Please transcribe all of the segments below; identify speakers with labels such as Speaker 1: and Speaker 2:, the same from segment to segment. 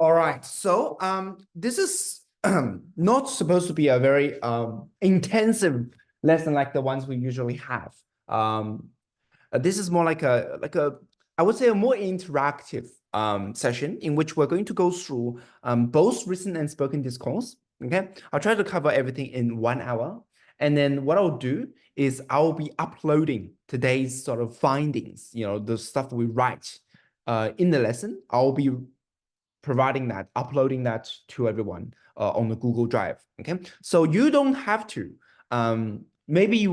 Speaker 1: All right, so this is not supposed to be a very intensive lesson like the ones we usually have. This is more like a I would say a more interactive session in which we're going to go through both written and spoken discourse. Okay, I'll try to cover everything in 1 hour, and then what I'll do is I'll be uploading today's sort of findings. You know, the stuff we write in the lesson. I'll be providing that, uploading that to everyone on the Google Drive. Okay, so you don't have to. Maybe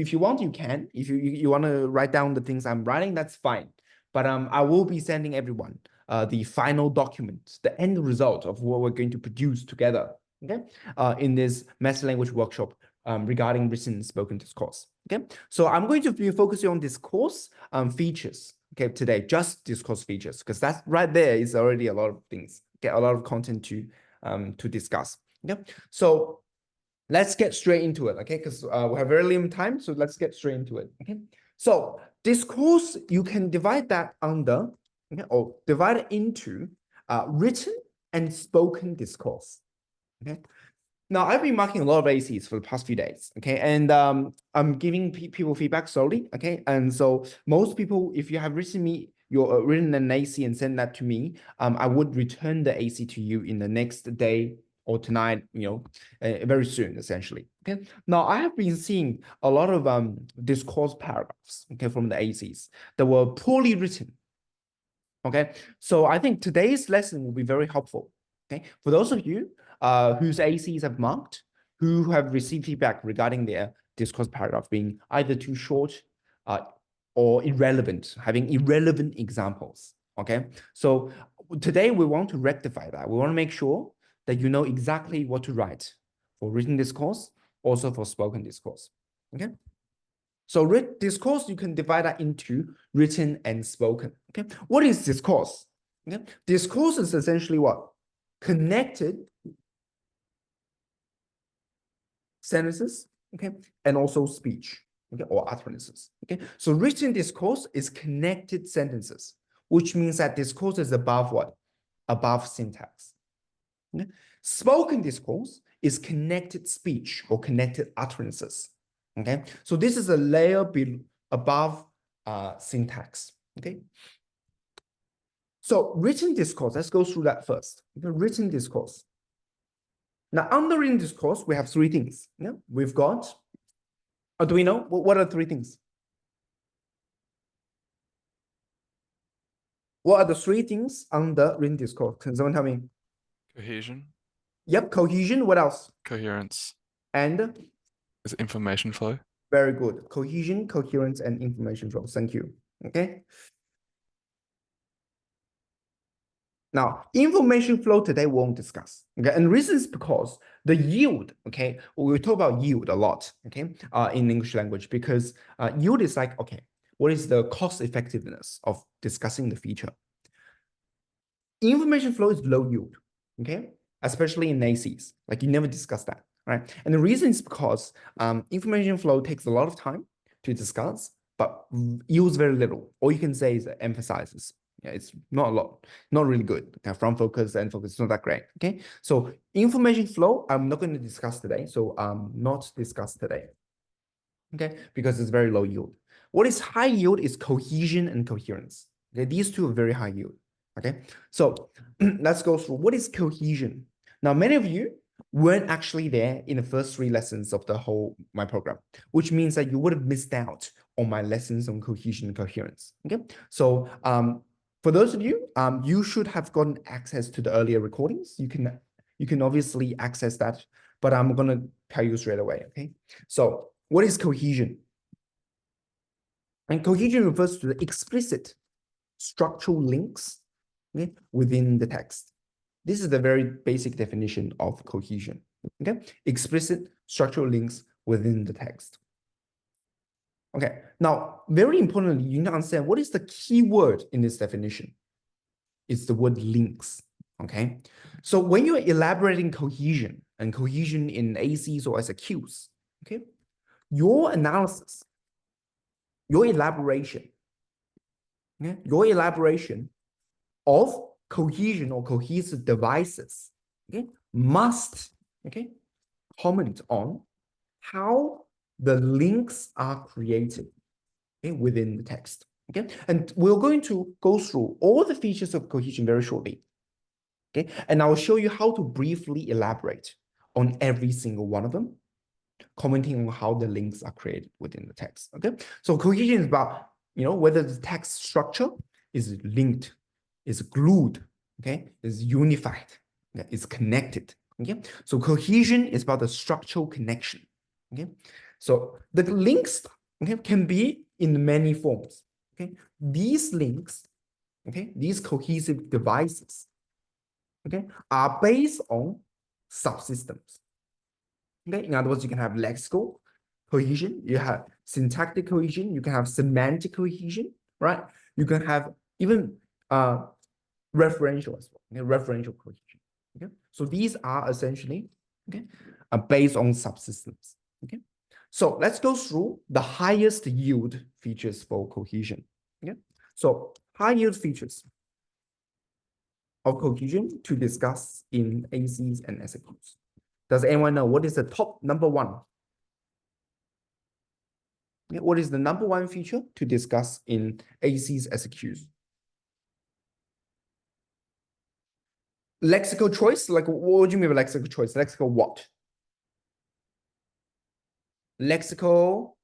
Speaker 1: if you want, you can. If you want to write down the things I'm writing, that's fine. But I will be sending everyone the final document, the end result of what we're going to produce together. Okay, in this master language workshop regarding written and spoken discourse. Okay, so I'm going to be focusing on discourse features. Okay, today, just discourse features, because that's right there is already a lot of things. Okay, a lot of content to discuss. Okay, so let's get straight into it. Okay, because we have very limited time, so let's get straight into it. Okay, so discourse, you can divide that under, okay, or divide it into written and spoken discourse. Okay. Now, I've been marking a lot of ACs for the past few days, okay? And I'm giving people feedback slowly, okay? And so most people, if you have written an AC and sent that to me, I would return the AC to you in the next day or tonight, you know, very soon, essentially, okay? Now, I have been seeing a lot of discourse paragraphs, okay, from the ACs that were poorly written, okay? So I think today's lesson will be very helpful, okay? For those of you whose ACs have marked, who have received feedback regarding their discourse paragraph being either too short or irrelevant, having irrelevant examples, okay? So today we want to rectify that. We want to make sure that you know exactly what to write for written discourse, also for spoken discourse, okay? So discourse, you can divide that into written and spoken, okay? What is discourse? Okay? Discourse is essentially what? Connected sentences, okay, and also speech, okay, or utterances, okay. So written discourse is connected sentences, which means that discourse is above what? Above syntax. Okay? Spoken discourse is connected speech or connected utterances, okay. So this is a layer above syntax, okay. So written discourse, let's go through that first. The written discourse. Now, under written discourse, we have three things. Yeah, we've got, do we know? What are the three things? What are the three things under written discourse? Can someone tell me?
Speaker 2: Cohesion.
Speaker 1: Yep, cohesion. What else?
Speaker 2: Coherence.
Speaker 1: And?
Speaker 2: Is information flow.
Speaker 1: Very good. Cohesion, coherence, and information flow. Thank you. Okay. Now, information flow today we won't discuss. Okay, and the reason is because the yield. Okay, we talk about yield a lot. Okay, in English language, because yield is like, okay, what is the cost effectiveness of discussing the feature? Information flow is low yield. Okay, especially in ACs. Like you never discuss that, right? And the reason is because information flow takes a lot of time to discuss, but yields very little. All you can say is emphasizes. Yeah, it's not a lot, not really good. Front focus and focus is not that great. Okay, so information flow, I'm not going to discuss today. So not discuss today. Okay, because it's very low yield. What is high yield is cohesion and coherence. Okay, these two are very high yield. Okay, so let's go through what is cohesion. Now, many of you weren't actually there in the first 3 lessons of my program, which means that you would have missed out on my lessons on cohesion and coherence. Okay, so for those of you, you should have gotten access to the earlier recordings. You can obviously access that, but I'm gonna tell you straight away. Okay, so what is cohesion? And cohesion refers to the explicit structural links, okay, within the text. This is the very basic definition of cohesion. Okay, explicit structural links within the text. Okay, now, very importantly, you need to understand what is the key word in this definition. It's the word links, okay? So when you're elaborating cohesion, and cohesion in ACs or SQs, okay, your analysis, your elaboration, okay, your elaboration of cohesion or cohesive devices, okay, must, okay, comment on how the links are created, okay, within the text. Okay, and we're going to go through all the features of cohesion very shortly. Okay, and I'll show you how to briefly elaborate on every single one of them, commenting on how the links are created within the text. Okay, so cohesion is about, whether the text structure is linked, is glued, okay, is unified, is connected. Okay, so cohesion is about the structural connection. Okay, so the links, okay, can be in many forms. Okay, these links, okay, these cohesive devices, okay, are based on subsystems. Okay, in other words, you can have lexical cohesion, you have syntactic cohesion, you can have semantic cohesion, right? You can have even referential as well, okay? Referential cohesion. Okay, so these are essentially, okay, based on subsystems. Okay, so let's go through the highest yield features for cohesion. Okay, so high yield features of cohesion to discuss in ACs and SAQs. Does anyone know what is the top number one? Okay, what is the number one feature to discuss in ACs, SAQs? Lexical choice, like what do you mean by lexical choice? Lexical what? Lexical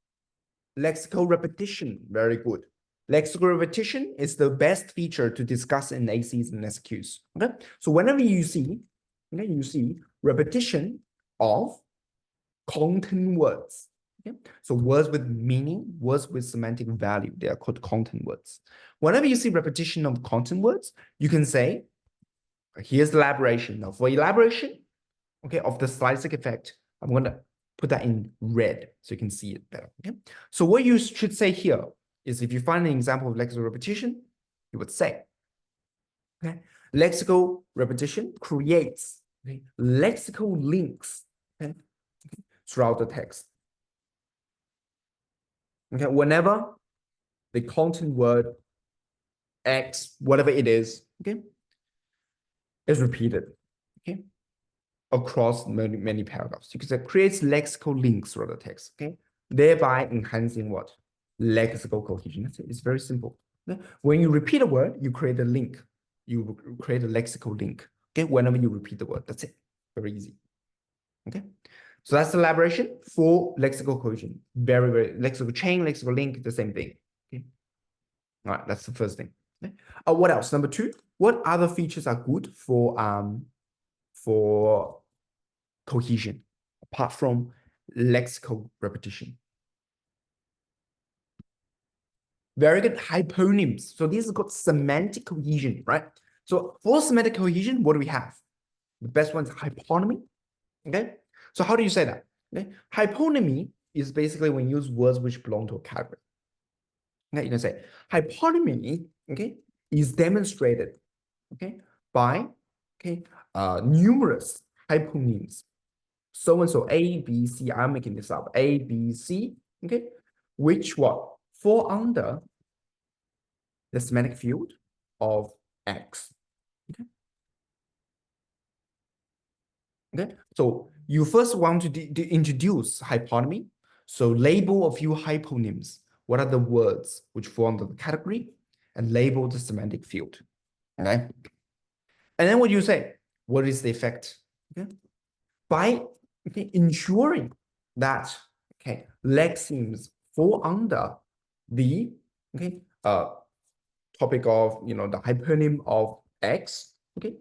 Speaker 1: repetition, very good. Lexical repetition is the best feature to discuss in ACs and SQs. Okay, so whenever you see, okay, you see repetition of content words. Okay, so words with meaning, words with semantic value, they are called content words. Whenever you see repetition of content words, you can say, here's the elaboration. Now, for elaboration, okay, of the stylistic effect, I'm going to put that in red so you can see it better. Okay, so what you should say here is, if you find an example of lexical repetition, you would say, okay, lexical repetition creates, okay, lexical links, okay, throughout the text. Okay, whenever the content word X, whatever it is, okay, is repeated, okay, across many paragraphs, because it creates lexical links throughout the text, okay, thereby enhancing what? Lexical cohesion. It's very simple. Okay? When you repeat a word, you create a link. You create a lexical link. Okay, whenever you repeat the word, that's it. Very easy. Okay, so that's the elaboration for lexical cohesion. Very lexical chain, lexical link, the same thing. Okay, all right, that's the first thing. Okay? What else? Number two, what other features are good for cohesion apart from lexical repetition? Very good, hyponyms. So these are called semantic cohesion, right? So for semantic cohesion, what do we have? The best one is hyponymy. Okay, so how do you say that? Okay, hyponymy is basically when you use words which belong to a category. Okay, you can say hyponymy, okay, is demonstrated, okay, by, okay, numerous hyponyms. So and so A, B, C, I'm making this up, A, B, C, okay, which what? Fall under the semantic field of X. Okay. Okay. So you first want to introduce hyponymy. So label a few hyponyms. What are the words which fall under the category, and label the semantic field. Okay. And then what do you say? What is the effect? Okay. By, okay, ensuring that, okay, lexemes fall under the, okay, topic of, the hyponym of X, okay,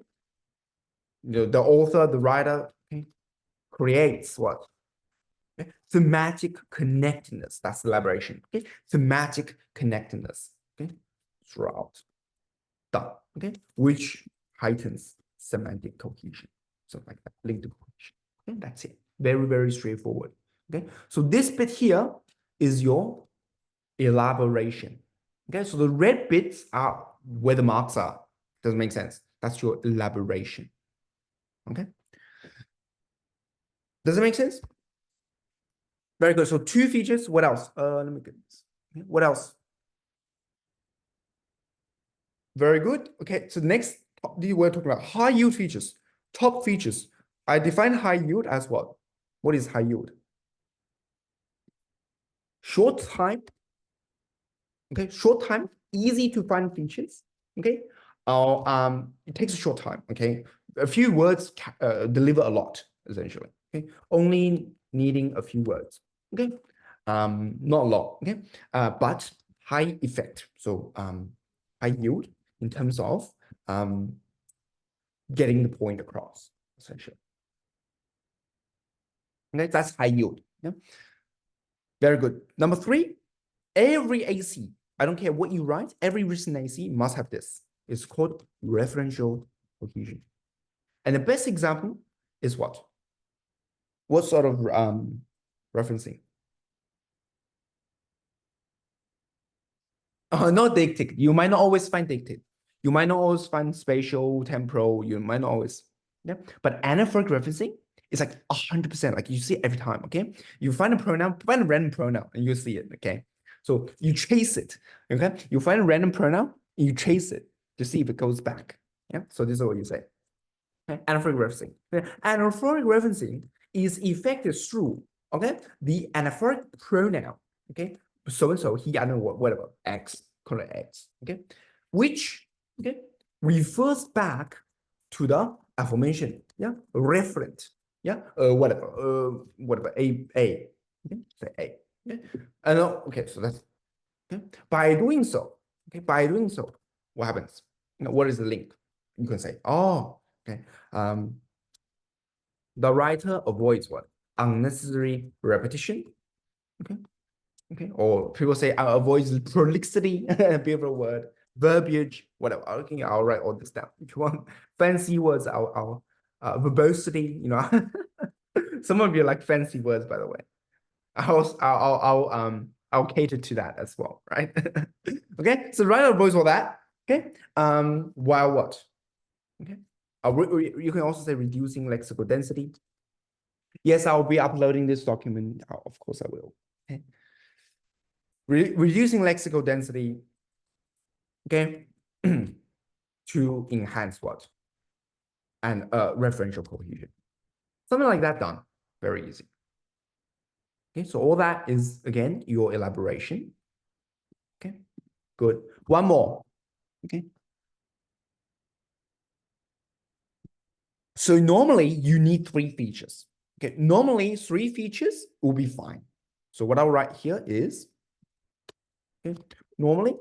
Speaker 1: the author, the writer, okay, creates what? Okay? Thematic connectedness. That's elaboration. Okay, thematic connectedness. Okay, throughout. Done. Okay, which heightens semantic cohesion. So like that, linked cohesion. Okay, that's it. Very straightforward. Okay, so this bit here is your elaboration. Okay, so the red bits are where the marks are. Doesn't make sense. That's your elaboration. Okay, does it make sense? Very good. So two features. What else? Let me get this. What else? Very good. Okay, so the next We're talking about high yield features, top features. I define high yield as what? What is high yield? Short time. Okay, short time, easy to find features. Okay, or it takes a short time. Okay, a few words deliver a lot essentially. Okay, only needing a few words. Okay, not a lot. Okay, but high effect. So high yield in terms of getting the point across essentially. Okay, that's high yield. Yeah, very good. Number three, every AC, I don't care what you write, every recent AC must have this. It's called referential cohesion. And the best example is what? What sort of referencing? Not dictate. You might not always find dictate. You might not always find spatial, temporal. You might not always. Yeah. But anaphoric referencing is like 100%. Like you see it every time. Okay. You find a pronoun, find a random pronoun, and you see it. Okay. So you chase it. Okay. You find a random pronoun, and you chase it to see if it goes back. Yeah. So this is what you say. Okay. Anaphoric referencing. Okay. Anaphoric referencing is effective through the anaphoric pronoun. Okay. So and so, he, I don't know what, whatever, X, call it X. Okay. Which refers back to the aforementioned, referent, whatever, A, okay, say A. Okay. And okay, so that's By doing so, what happens? What is the link? You can say, oh, okay. The writer avoids what? Unnecessary repetition. Okay. Or people say avoids prolixity, beautiful word, verbiage, whatever. Okay, I'll write all this down. If you want fancy words, I'll verbosity, some of you like fancy words, by the way. I'll cater to that as well, right? Okay, so writer avoids all that. Okay. While what? Okay. You can also say reducing lexical density. Yes, I'll be uploading this document. Of course, I will. Okay. Reducing lexical density, okay, to enhance what? And referential cohesion. Something like that done. Very easy. Okay, so all that is, again, your elaboration. Okay, good. One more. Okay. So normally you need 3 features. Okay, normally 3 features will be fine. So what I'll write here is, okay, normally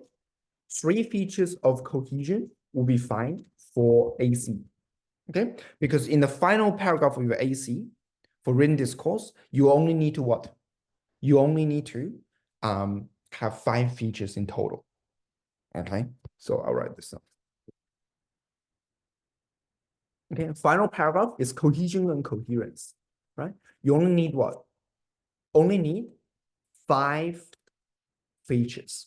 Speaker 1: 3 features of cohesion will be fine for AC. Okay, because in the final paragraph of your AC for written discourse, you only need to what? You only need to have 5 features in total. Okay, so I'll write this up. Okay, final paragraph is cohesion and coherence, right? You only need what? Only need 5 features.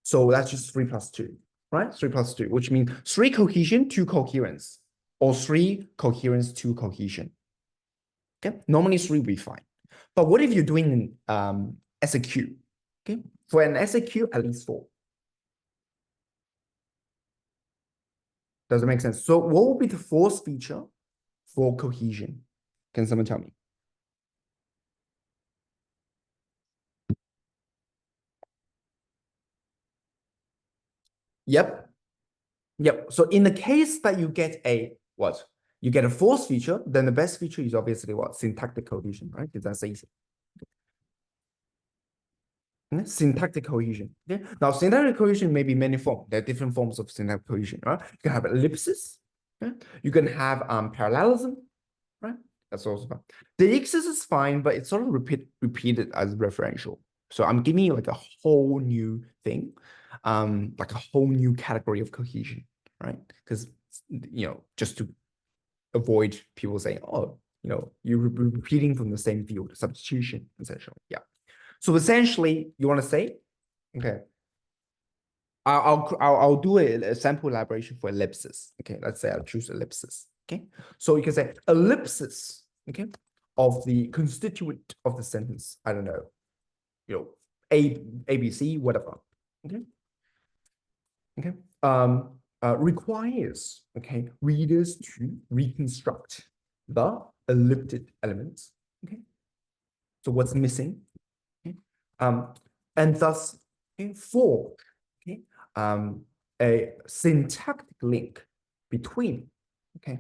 Speaker 1: So that's just 3 plus 2, right? 3 plus 2, which means 3 cohesion, 2 coherence, or 3 coherence, 2 cohesion. Okay, normally 3 will be fine. But what if you're doing SAQ? Okay, for an SAQ, at least 4. Does it make sense? So what will be the 4th feature for cohesion? Can someone tell me? Yep. So in the case that you get a what? You get a 4th feature, then the best feature is obviously what? Syntactic cohesion, right? Because that's easy. Syntactic cohesion. Okay. Now, syntactic cohesion may be many forms. There are different forms of syntactic cohesion, right? You can have ellipsis. Okay? You can have parallelism, right? That's also fine. Deixis is fine, but it's sort of repeated as referential. So I'm giving you like a whole new thing, like a whole new category of cohesion, right? Because just to avoid people saying, oh, you're repeating from the same field, substitution, essentially. Yeah. So essentially, you want to say, okay, I'll do a sample elaboration for ellipsis. Okay, let's say I'll choose ellipsis. Okay, so you can say ellipsis. Okay, of the constituent of the sentence. I don't know, A, B, C, whatever. Okay. requires, okay, readers to reconstruct the elliptic elements. Okay. So what's missing? Okay. And thus, okay, forge, okay, a syntactic link between, okay,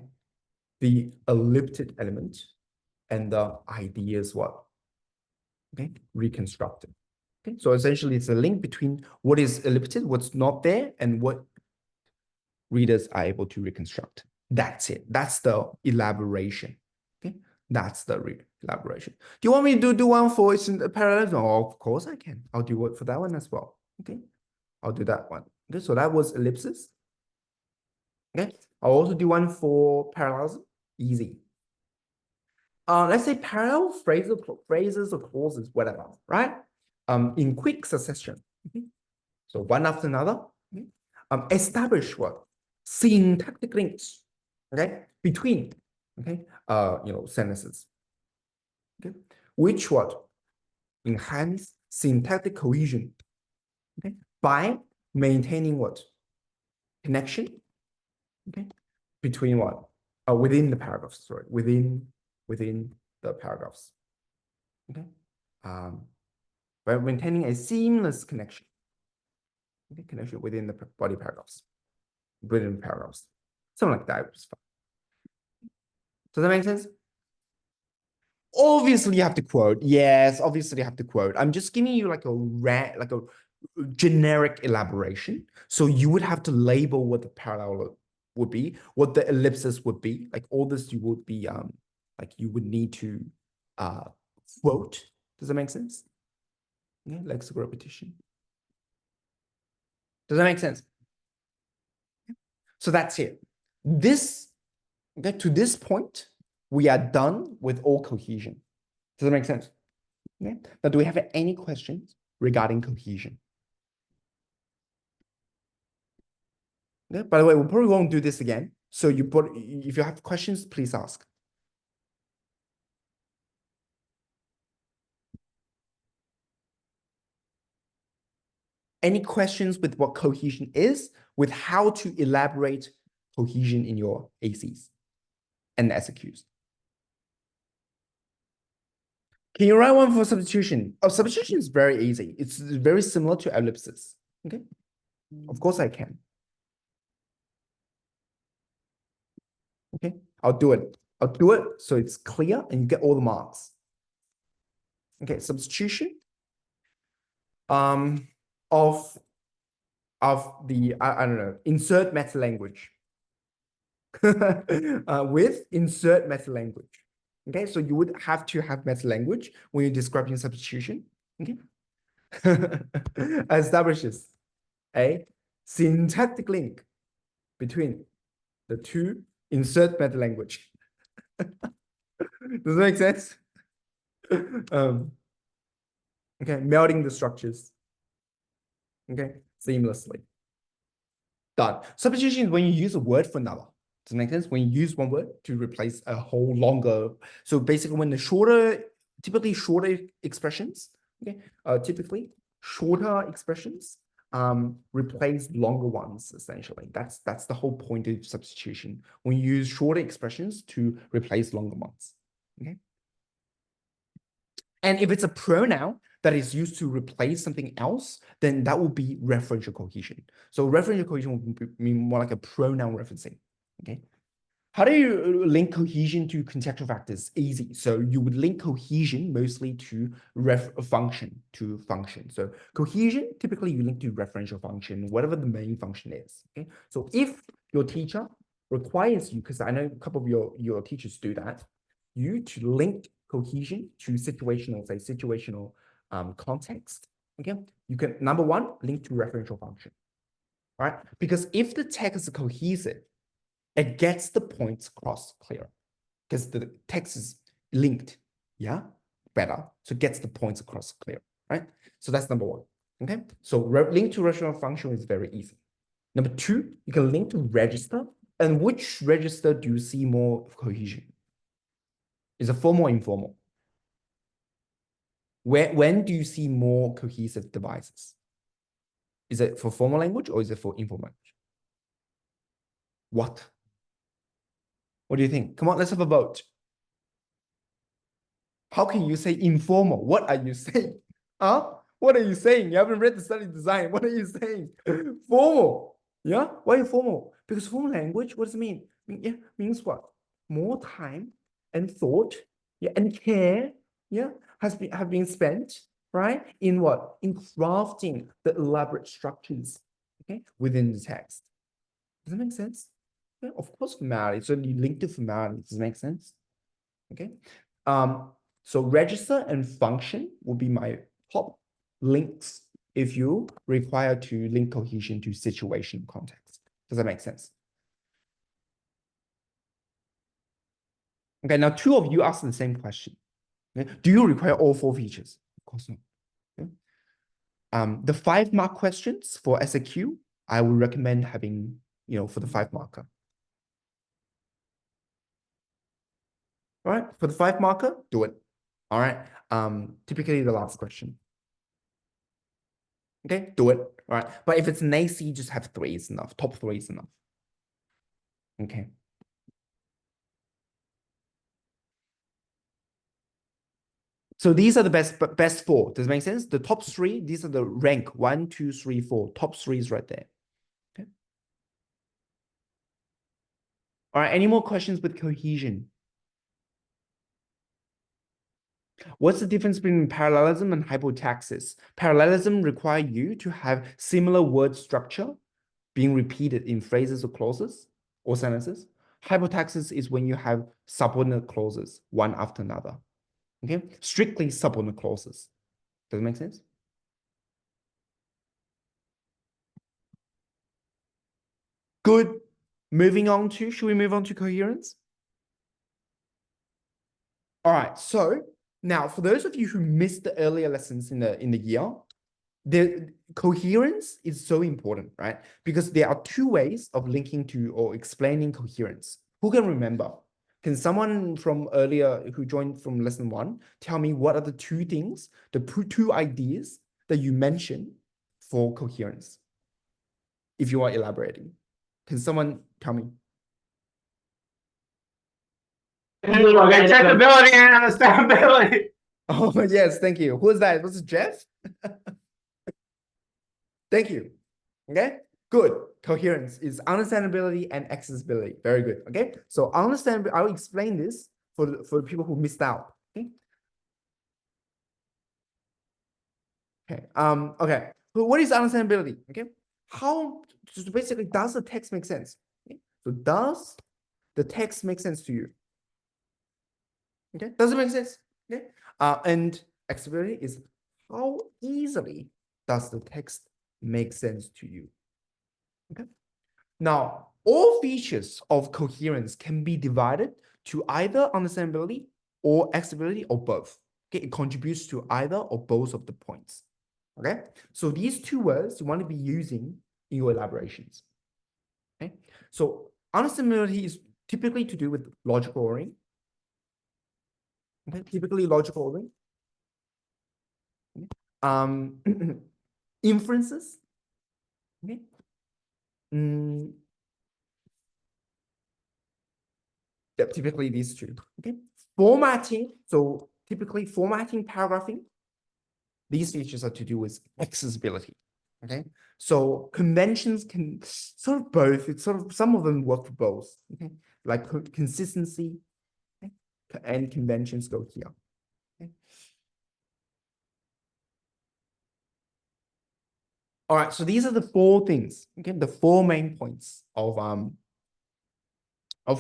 Speaker 1: the elliptic element and the ideas what, okay, reconstructed. Okay, so essentially it's a link between what is elliptic, what's not there, and what readers are able to reconstruct. That's it. That's the elaboration. Okay, that's the elaboration. Do you want me to do one for parallelism? Oh, of course I can. I'll do it for that one as well. Okay, I'll do that one. Okay, so that was ellipsis. Okay, I'll also do one for parallelism. Easy. Let's say parallel phrases or clauses, whatever, right? In quick succession. Okay? So one after another. Okay? Establish what? Syntactic links, okay, between, okay, sentences, okay, which what? Enhance syntactic cohesion, okay, by maintaining what? Connection, okay, between what? Within the paragraphs, sorry, within the paragraphs, okay, by maintaining a seamless connection, okay, connection within the body paragraphs, within paragraphs, something like that. Does that make sense? Obviously, you have to quote. Yes, obviously, you have to quote. I'm just giving you like a generic elaboration. So you would have to label what the parallel would be, what the ellipsis would be. Like all this, you would be like you would need to quote. Does that make sense? Yeah, lexical repetition. Does that make sense? So that's it. This, okay, to this point, we are done with all cohesion. Does that make sense? Yeah. Now, do we have any questions regarding cohesion? Yeah. By the way, we probably won't do this again. So if you have questions, please ask. Any questions with what cohesion is, with how to elaborate cohesion in your ACs and SQs? Can you write one for substitution? Oh, substitution is very easy. It's very similar to ellipsis. Okay. Of course I can. Okay. I'll do it. I'll do it so it's clear and you get all the marks. Okay. Substitution of the I don't know, insert meta language with insert meta language. Okay, so you would have to have meta language when you're describing substitution. Okay, establishes a syntactic link between the two insert meta language. Does that make sense? Okay, melding the structures. Okay, seamlessly. Done. Substitution is when you use a word for another. Does it make sense? When you use one word to replace a whole longer. So basically, when the typically shorter expressions, okay, typically shorter expressions replace longer ones. Essentially, that's the whole point of substitution. When you use shorter expressions to replace longer ones. Okay. And if it's a pronoun that is used to replace something else, then that will be referential cohesion. So referential cohesion would mean more like a pronoun referencing. Okay. How do you link cohesion to contextual factors? Easy. So you would link cohesion mostly to function. So cohesion, typically you link to referential function, whatever the main function is. Okay. So if your teacher requires you, because I know a couple of your teachers do that, you to link cohesion to situational context. Okay. You can, number one, link to referential function. All right. Because if the text is cohesive, it gets the points across clear because the text is linked, yeah, better. So it gets the points across clear, right? So that's number one, okay? So link to rational function is very easy. Number two, you can link to register. And which register do you see more cohesion? Is it formal or informal? When do you see more cohesive devices? Is it for formal language or is it for informal language? What? What do you think? Come on, let's have a vote. How can you say informal? What are you saying? Huh? What are you saying? You haven't read the study design. What are you saying? Formal. Yeah? Why formal? Because formal language, what does it mean? Yeah, means what? More time and thought, yeah, and care, yeah, have been spent, right? In what? In crafting the elaborate structures, okay, within the text. Does that make sense? Yeah, of course, formality. So you link to formality. Does it make sense? Okay. So register and function will be my top links if you require to link cohesion to situation context. Does that make sense? Okay, now two of you asked the same question. Okay? Do you require all four features? Of course not. Okay? The 5-mark questions for SAQ, I would recommend having, for the 5-marker. All right, for the 5-marker, do it. All right. Typically the last question. Okay, do it. All right. But if it's an AC, just have 3 is enough. Top 3 is enough. Okay. So these are the best 4. Does it make sense? The top 3, these are the rank 1, 2, 3, 4. Top 3 is right there. Okay. All right. Any more questions with cohesion? What's the difference between parallelism and hypotaxis? Parallelism requires you to have similar word structure being repeated in phrases or clauses or sentences. Hypotaxis is when you have subordinate clauses, one after another. Okay, strictly subordinate clauses. Does it make sense? Good. Moving on to, should we move on to coherence? All right, so now for those of you who missed the earlier lessons in the year, the coherence is so important, right? Because there are 2 ways of linking to or explaining coherence. Who can remember? Can someone from earlier who joined from lesson 1 tell me what are the 2 things, the 2 ideas that you mentioned for coherence? If you are elaborating, can someone tell me?
Speaker 3: Accessibility and understandability.
Speaker 1: Oh, yes, thank you. Who is that? Was it Jeff? Thank you. Okay, good. Coherence is understandability and accessibility. Very good. Okay, so understandability, I'll explain this for the people who missed out. Okay. Okay. Okay. So what is understandability? Okay. How so basically does the text make sense? Okay. So does the text make sense to you? Okay. Does it make sense? Okay. And accessibility is how easily does the text make sense to you? Okay. Now, all features of coherence can be divided to either understandability or accessibility or both. Okay, it contributes to either or both of the points. Okay, so these 2 words you want to be using in your elaborations. Okay, so understandability is typically to do with logical ordering. Okay, typically logical ordering. Okay. Inferences. Okay. Yeah, typically these 2. Okay. Formatting. So typically formatting, paragraphing. These features are to do with accessibility. Okay. So conventions can sort of both. It's sort of some of them work for both. Okay. Like consistency, okay, and conventions go here. Okay. All right. So these are the 4 things. Okay. The 4 main points of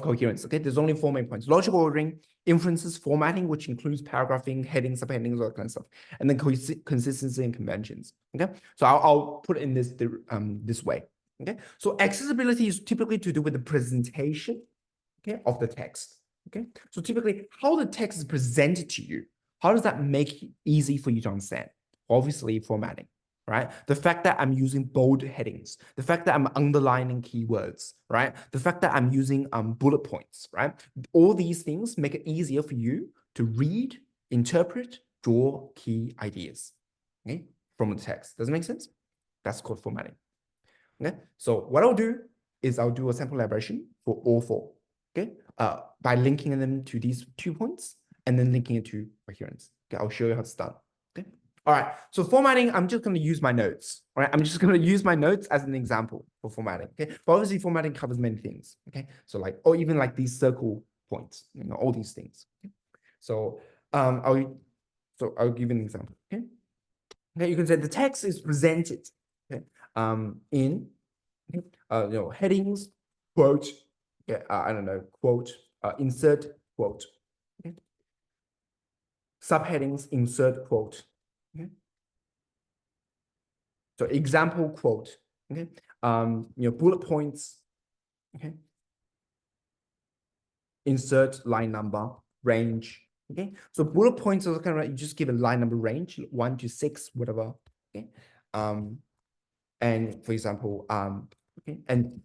Speaker 1: coherence. Okay, there's only 4 main points: logical ordering, inferences, formatting, which includes paragraphing, headings, appendings, all that kind of stuff, and then consistency and conventions. Okay, so I'll put it in this way. Okay, so accessibility is typically to do with the presentation, okay, of the text. Okay, so typically how the text is presented to you, how does that make it easy for you to understand? Obviously, formatting. Right? The fact that I'm using bold headings, the fact that I'm underlining keywords, right? The fact that I'm using bullet points, right? All these things make it easier for you to read, interpret, draw key ideas, okay, from the text. Does it make sense? That's called formatting. Okay, so what I'll do is I'll do a sample elaboration for all four, okay? By linking them to these 2 points and then linking it to coherence. Okay, I'll show you how it's done. Okay. All right. So formatting, I'm just going to use my notes. All right. I'm just going to use my notes as an example for formatting. Okay. But obviously, formatting covers many things. Okay. So like, or even like these circle points, you know, all these things. Okay? So I'll give an example. Okay. Okay. You can say the text is presented. Okay. In headings, quote. Yeah. I don't know. Quote. Insert quote. Okay. Subheadings, insert quote. Okay. So example quote. Okay. Bullet points. Okay. Insert line number, range. Okay. So bullet points are kind of you just give a line number range, 1 to 6, whatever. Okay. And for example, okay, and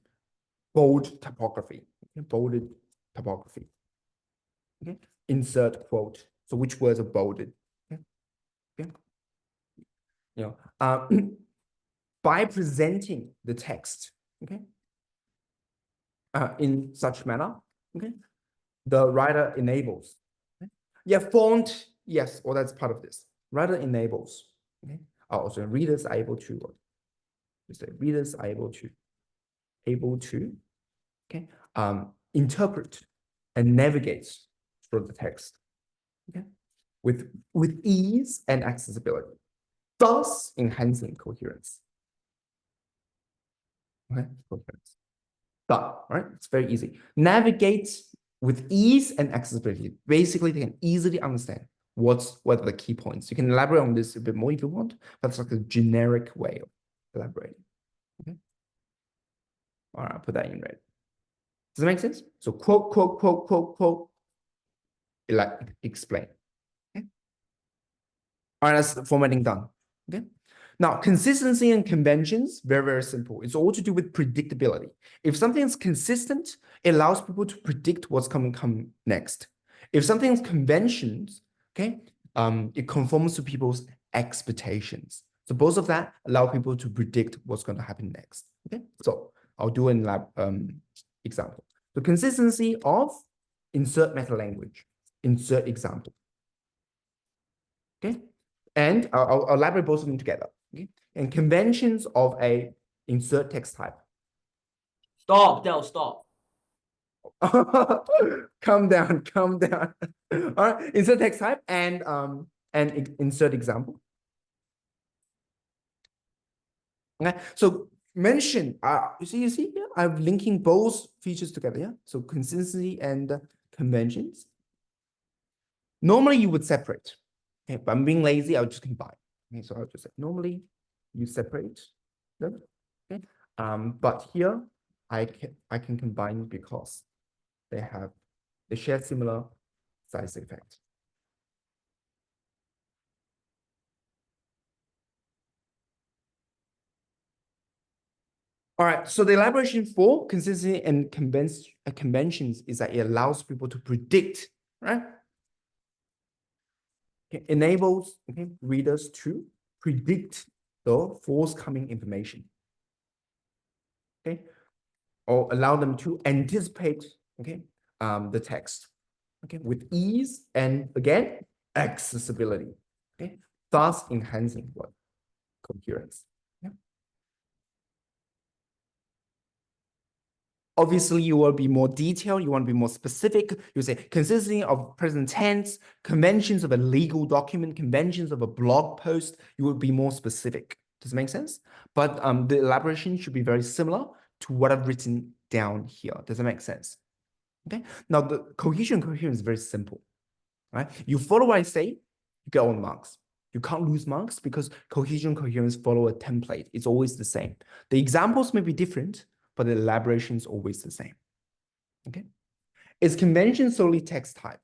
Speaker 1: bold typography. Okay? Bolded typography. Okay. Insert quote. So which words are bolded? Okay. Okay. By presenting the text, okay, in such manner, okay, the writer enables. Okay? Yeah, font, yes, or that's part of this. Writer enables. Okay. Also, readers are able to. Readers are able to, okay, interpret and navigate through the text, okay, with ease and accessibility, thus enhancing coherence. Okay, coherence. Done, right? It's very easy. Navigate with ease and accessibility. Basically, they can easily understand what are the key points. You can elaborate on this a bit more if you want, but it's like a generic way of elaborating. Okay. All right, I'll put that in red. Does that make sense? So quote, quote, quote, quote, quote, explain. Okay. All right, that's the formatting done. Okay. Now, consistency and conventions, very, very simple. It's all to do with predictability. If something's consistent, it allows people to predict what's coming next. If something's conventions, okay, it conforms to people's expectations. So both of that allow people to predict what's going to happen next. Okay, so I'll do an example. The consistency of insert meta language, insert example. Okay, and I'll elaborate both of them together. Okay? And conventions of a insert text type.
Speaker 3: Stop, Del, stop.
Speaker 1: Calm down, calm down. All right, insert text type and insert example. Okay, so mention, you see here, I'm linking both features together, yeah? So consistency and conventions. Normally you would separate, okay, but I'm being lazy, I'll just combine. Okay, so I'll just say, normally you separate them, okay? But here I can combine because they share similar size effect. All right, so the elaboration for consistency and conventions is that it allows people to predict, right? Okay, enables readers to predict the forthcoming information. Okay, or allow them to anticipate, okay, the text, okay, with ease and again accessibility, okay, thus enhancing what coherence. Obviously, you will be more detailed. You want to be more specific. You say consistency of present tense, conventions of a legal document, conventions of a blog post. You will be more specific. Does it make sense? But the elaboration should be very similar to what I've written down here. Does it make sense? Okay. Now the cohesion coherence is very simple, right? You follow what I say, you get all the marks. You can't lose marks because cohesion coherence follow a template. It's always the same. The examples may be different, but the elaboration is always the same. Okay. Is convention solely text type?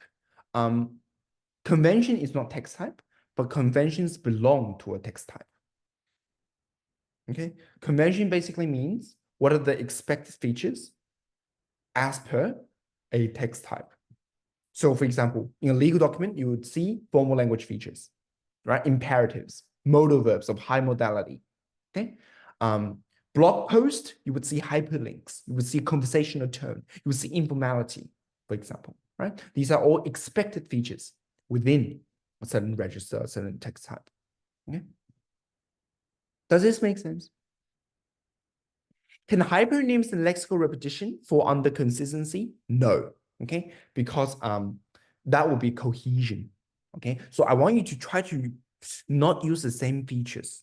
Speaker 1: Convention is not text type, but conventions belong to a text type. Okay. Convention basically means what are the expected features as per a text type. So for example, in a legal document, you would see formal language features, right? Imperatives, modal verbs of high modality. Okay. blog post, you would see hyperlinks, you would see conversational tone, you would see informality, for example, right? These are all expected features within a certain register, a certain text type. Okay. Does this make sense? Can hypernyms and lexical repetition fall under consistency? No. Okay, because that will be cohesion. Okay, so I want you to try to not use the same features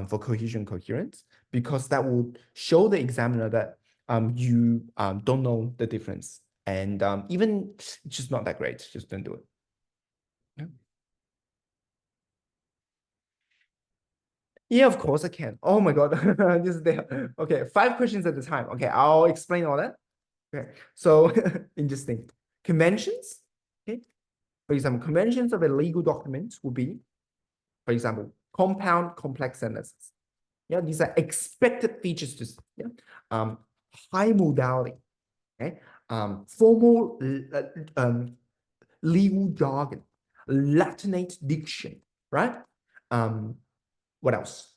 Speaker 1: for cohesion coherence, because that will show the examiner that you don't know the difference, and even it's just not that great. Just don't do it. Yeah. Yeah, of course I can. Oh my God, this is there. Okay, 5 questions at a time. Okay, I'll explain all that. Okay, so interesting. Conventions. Okay, for example, conventions of a legal document would be, for example, compound complex sentences. Yeah, these are expected features to, yeah. High modality. Okay, formal legal jargon, Latinate diction, right? What else?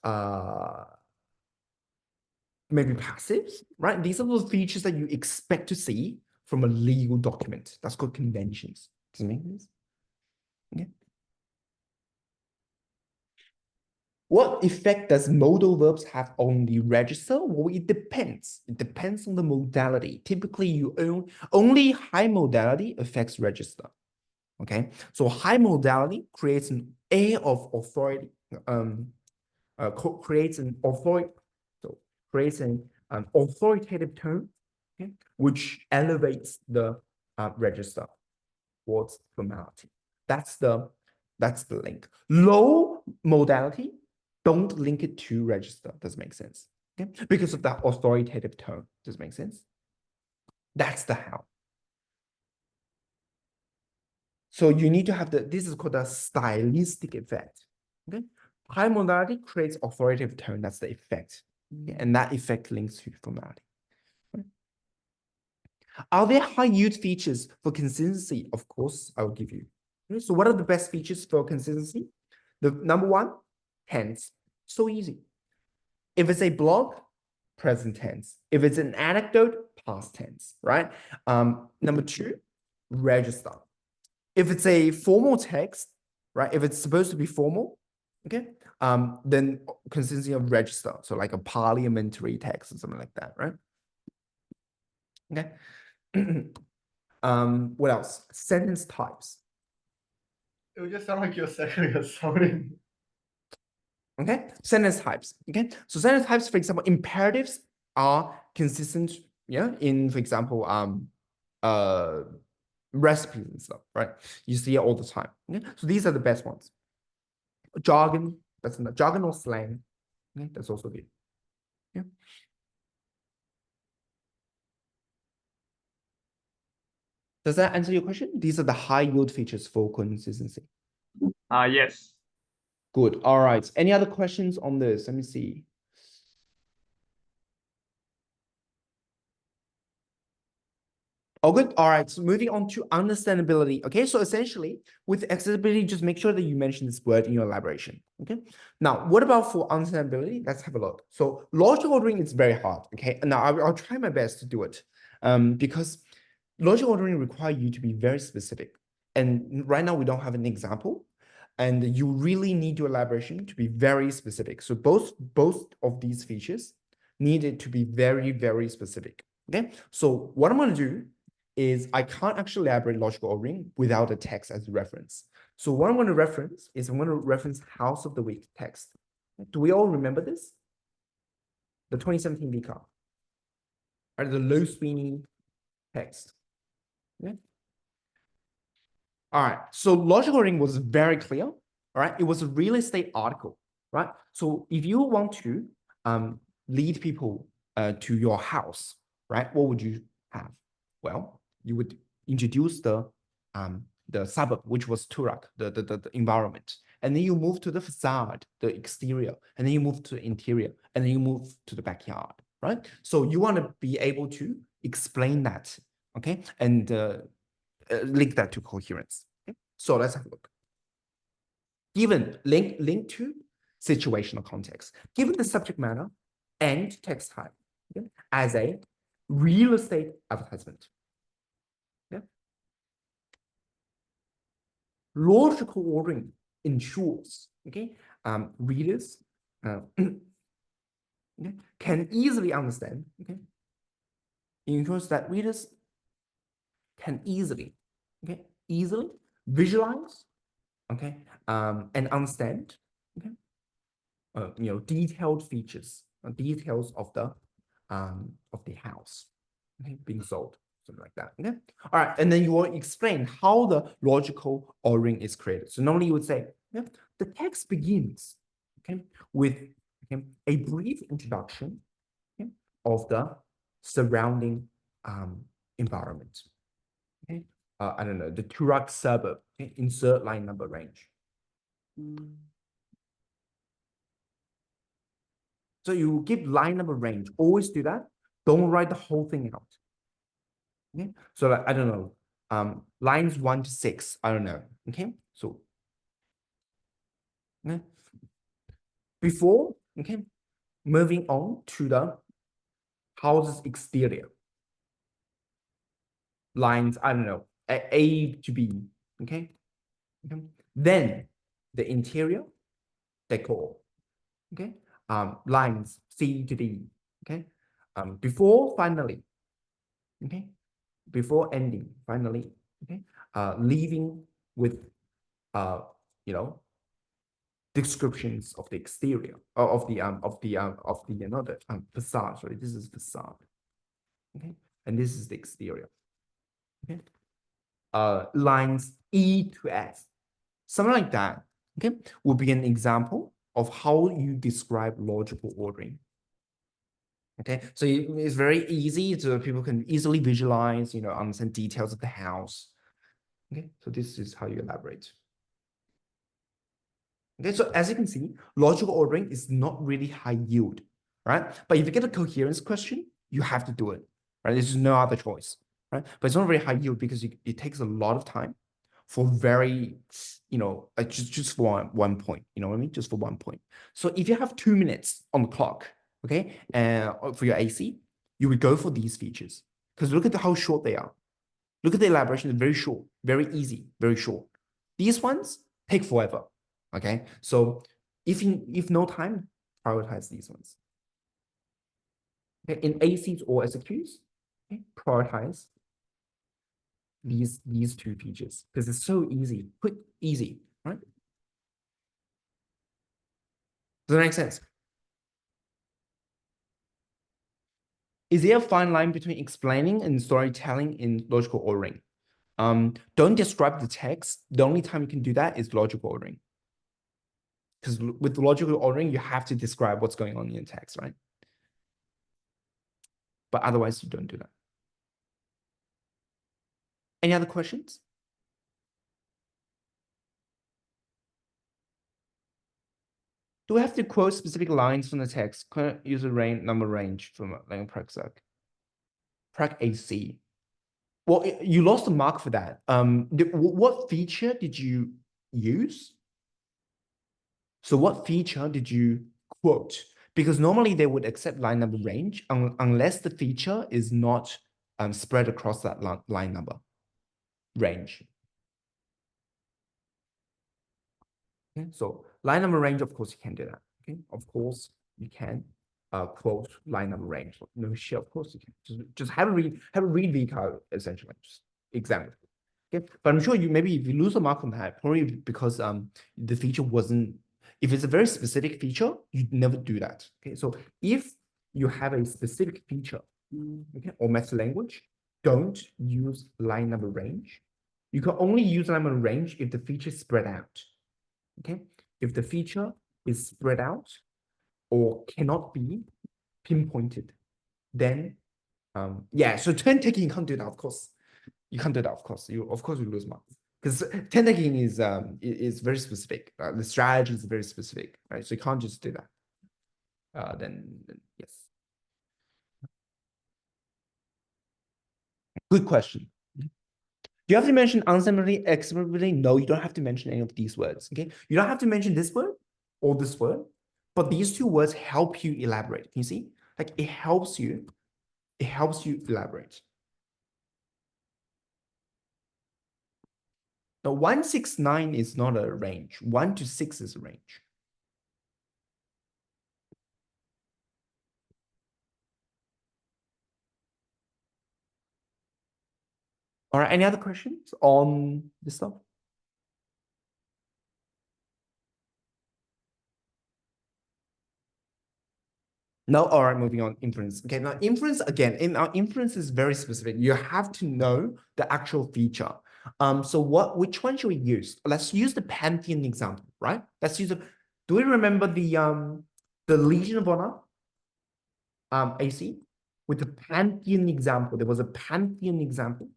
Speaker 1: Maybe passives, right? These are the features that you expect to see from a legal document. That's called conventions. Does it make sense? Okay. What effect does modal verbs have on the register? Well, it depends. It depends on the modality. Typically, you only high modality affects register. Okay, so high modality creates an air of authority. Creates an authority. So creates an authoritative tone, okay, which elevates the register towards formality. That's the link. Low modality, don't link it to register. Does make sense? Okay, because of that authoritative tone. Does make sense? That's the how. So you need to have this is called a stylistic effect. Okay, high modality creates authoritative tone. That's the effect, okay? And that effect links to formality. Okay. Are there high yield features for consistency? Of course, I will give you. Okay, so what are the best features for consistency? The number one, tense. So easy. If it's a blog, present tense. If it's an anecdote, past tense, right? Number two, register. If it's a formal text, right? If it's supposed to be formal, okay, then consistency of register. So like a parliamentary text or something like that, right? Okay. What else? Sentence types.
Speaker 4: It would just sound like you're saying you're sounding.
Speaker 1: Okay, sentence types. Okay, so sentence types, for example, imperatives are consistent. Yeah, in, for example, recipes and stuff, right? You see it all the time. Okay, so these are the best ones. Jargon, that's not jargon or slang. Okay, that's also good. Yeah. Does that answer your question? These are the high yield features for consistency.
Speaker 4: Yes.
Speaker 1: Good. All right. Any other questions on this? Let me see. Oh, good. All right. So moving on to understandability. Okay. So essentially, with accessibility, just make sure that you mention this word in your elaboration. Okay. Now, what about for understandability? Let's have a look. So logical ordering is very hard. Okay. Now, I'll try my best to do it, because logical ordering requires you to be very specific. And right now, we don't have an example. And you really need your elaboration to be very specific. So both of these features needed to be very, very specific. Okay. So what I'm going to do is I can't actually elaborate logical ordering without a text as a reference. So what I'm going to reference is I'm going to reference House of the Week text. Do we all remember this? The 2017 VCAR. Right, the Low Sweeney text. Okay. All right. So logical ordering was very clear. All right. It was a real estate article. Right. So if you want to lead people to your house, right, what would you have? Well, you would introduce the suburb, which was Turak, the environment, and then you move to the facade, the exterior, and then you move to the interior, and then you move to the backyard, right? So you want to be able to explain that, okay, and link that to coherence. Okay? So let's have a look. Given link to situational context, given the subject matter, and text type, okay, as a real estate advertisement. Yeah. Logical ordering ensures, okay, readers okay, can easily understand, okay, it ensures that readers can easily visualize, okay, and understand, okay, detailed features, details of the house, okay, being sold, something like that. Okay, all right, and then you will explain how the logical ordering is created. So normally you would say, yeah, the text begins, okay, with a brief introduction, okay, of the surrounding environment. Okay, I don't know, the Turok suburb. Okay, insert line number range. So you give line number range. Always do that. Don't write the whole thing out. Okay, so like, I don't know, lines 1 to 6. I don't know. Okay, so okay. Before, okay, moving on to the house's exterior. Lines, I don't know, A to B. Okay. Okay. Then the interior decor. Okay. Lines C to D. Okay. Before finally. Okay. Before ending finally. Okay. Leaving with descriptions of the exterior of the another facade. Sorry, this is facade. Okay. And this is the exterior. Okay. Lines E to S. Something like that, okay, will be an example of how you describe logical ordering. Okay, so it's very easy, so people can easily visualize, understand details of the house. Okay, so this is how you elaborate. Okay, so as you can see, logical ordering is not really high yield, right? But if you get a coherence question, you have to do it, right? There's no other choice, right? But it's not very high yield because it takes a lot of time for very, just for one point, you know what I mean? Just for one point. So if you have 2 minutes on the clock, okay, for your AC, you would go for these features because look at how short they are. Look at the elaboration, it's very short, very easy, very short. These ones take forever, okay? So if no time, prioritize these ones. Okay? In ACs or SQs, okay, prioritize these 2 features because it's so easy, quick, easy, right? Does that make sense? Is there a fine line between explaining and storytelling in logical ordering? Don't describe the text. The only time you can do that is logical ordering. Because with logical ordering, you have to describe what's going on in the text, right? But otherwise, you don't do that. Any other questions? Do we have to quote specific lines from the text? Current user range, number range from language prac prac AC. Well, you lost the mark for that. What feature did you use? So what feature did you quote? Because normally they would accept line number range unless the feature is not spread across that line number range. Okay, so line number range, of course, you can do that. Okay, of course, you can quote line number range. No shit, of course you can. Just have a read the code essentially. Just example. Okay, but I'm sure maybe if you lose a mark on that, probably because the feature wasn't. If it's a very specific feature, you'd never do that. Okay, so if you have a specific feature, okay, or meta language, don't use line number range. You can only use line number range if the feature is spread out. Okay, if the feature is spread out or cannot be pinpointed, then yeah. So turn taking you can't do that, of course. You can't do that, of course. You lose marks because turn taking is very specific. The strategy is very specific, right? So you can't just do that. Then yes. Good question. Do you have to mention unsummary, explicitly? No, you don't have to mention any of these words. Okay, you don't have to mention this word or this word, but these two words help you elaborate. Can you see? Like it helps you elaborate. Now 169 is not a range. 1 to 6 is a range. All right, any other questions on this stuff? No, all right, moving on, inference. Okay, now inference, again, in our inference is very specific. You have to know the actual feature. So which one should we use? Let's use the Pantheon example, right? Let's use do we remember the Legion of Honor AC? With the Pantheon example, there was a Pantheon example,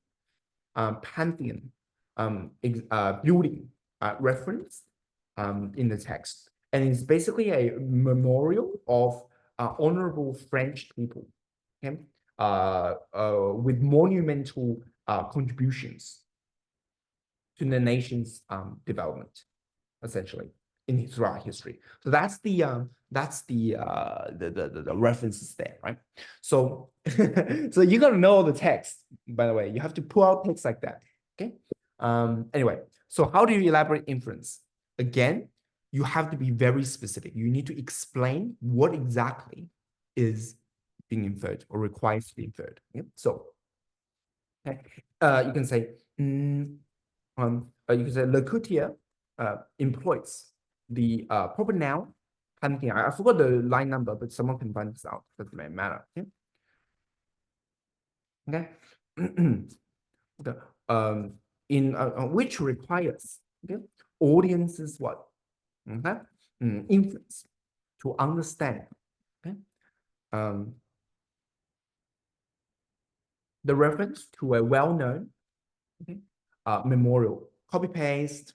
Speaker 1: Pantheon building reference in the text. And it's basically a memorial of honorable French people, okay, with monumental contributions to the nation's development, essentially, throughout history. So that's the references there, right? So so you gotta know the text. By the way, you have to pull out text like that. Okay. Anyway, so how do you elaborate inference? Again, you have to be very specific. You need to explain what exactly is being inferred or requires to be inferred. Okay? So, okay, you can say, you can say Le Coutier employs the proper noun. I forgot the line number, but someone can find this out. Doesn't matter. Okay. Okay. Okay. In which requires, okay, audiences what? Okay. Inference to understand. Okay. The reference to a well-known, okay, memorial. Copy paste.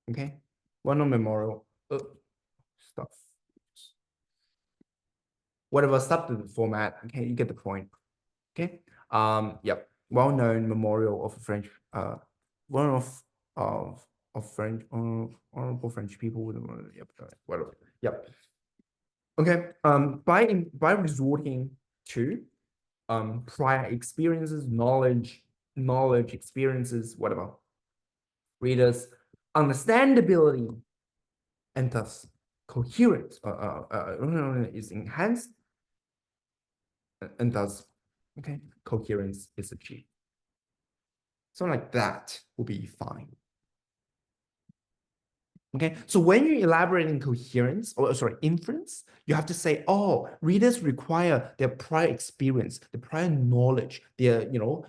Speaker 1: Okay. Well-known memorial stuff. Whatever substantive format. Okay, you get the point. Okay. Yep. Well-known memorial of French. One of French honorable French people with yep, whatever. Yep. Okay. By resorting to prior experiences, knowledge, experiences, whatever, readers' understandability, and thus coherence is enhanced, and thus, okay, coherence is achieved. Something like that will be fine. Okay, so when you're elaborating coherence, or sorry, inference, you have to say, oh, readers require their prior experience, the prior knowledge, their,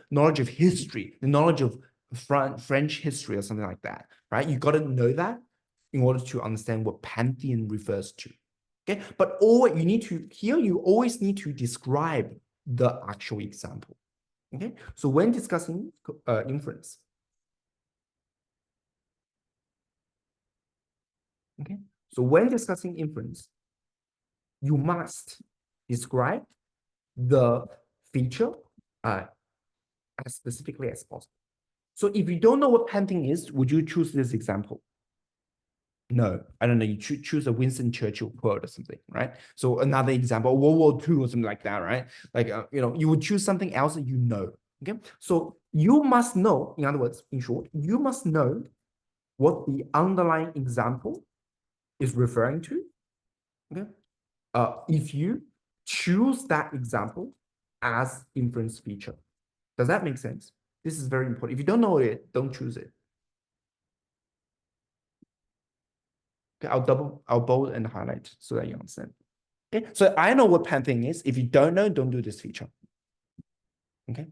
Speaker 1: knowledge of history, the knowledge of French history or something like that, right? You got to know that in order to understand what Pantheon refers to. Okay, but you always need to describe the actual example. Okay, so when discussing inference, okay, so when discussing inference, you must describe the feature as specifically as possible. So if you don't know what Pantheon is, would you choose this example? No, I don't know. You choose a Winston Churchill quote or something, right? So another example, World War II or something like that, right? Like, you would choose something else that you know. Okay, so you must know, in other words, in short, you must know what the underlying example is referring to. Okay, if you choose that example as inference feature, does that make sense? This is very important. If you don't know it, don't choose it. Okay, I'll bold and highlight so that you understand. Okay, so I know what Pantheon is. If you don't know, don't do this feature. Okay.